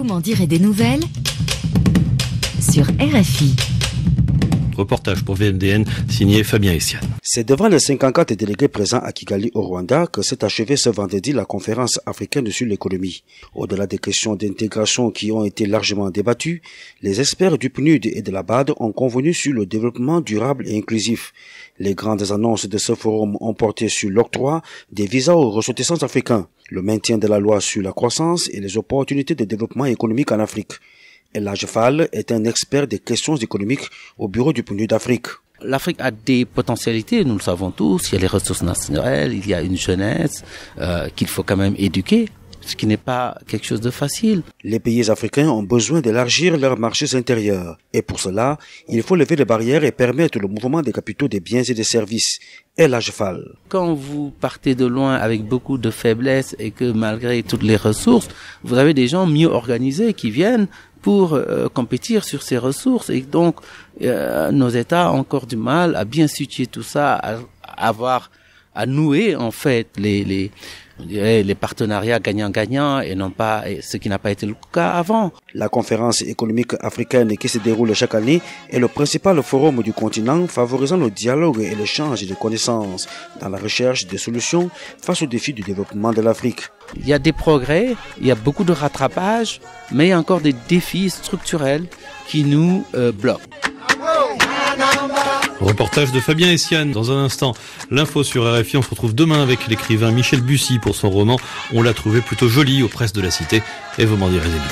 Vous m'en direz des nouvelles sur RFI. Reportage pour VMDN, signé Fabien Essiane. C'est devant les 54 délégués présents à Kigali au Rwanda que s'est achevée ce vendredi la conférence africaine sur l'économie. Au-delà des questions d'intégration qui ont été largement débattues, les experts du PNUD et de la BAD ont convenu sur le développement durable et inclusif. Les grandes annonces de ce forum ont porté sur l'octroi des visas aux ressortissants africains, le maintien de la loi sur la croissance et les opportunités de développement économique en Afrique. Elhadji Fall est un expert des questions économiques au bureau du PNUD d'Afrique. L'Afrique a des potentialités, nous le savons tous. Il y a les ressources naturelles, il y a une jeunesse qu'il faut quand même éduquer, ce qui n'est pas quelque chose de facile. Les pays africains ont besoin d'élargir leurs marchés intérieurs. Et pour cela, il faut lever les barrières et permettre le mouvement des capitaux, des biens et des services. Elhadji Fall. Quand vous partez de loin avec beaucoup de faiblesses et que malgré toutes les ressources, vous avez des gens mieux organisés qui viennent pour compétir sur ces ressources, et donc nos États ont encore du mal à bien situer tout ça, à nouer en fait les partenariats gagnant-gagnant et non pas ce qui n'a pas été le cas avant. La conférence économique africaine qui se déroule chaque année est le principal forum du continent favorisant le dialogue et l'échange de connaissances dans la recherche de solutions face aux défis du développement de l'Afrique. Il y a des progrès, il y a beaucoup de rattrapage, mais il y a encore des défis structurels qui nous bloquent. Reportage de Fabien Essiane. Dans un instant, l'info sur RFI. On se retrouve demain avec l'écrivain Michel Bussy pour son roman. On l'a trouvé plutôt joli aux presses de la Cité. Et vous m'en direz des nouvelles.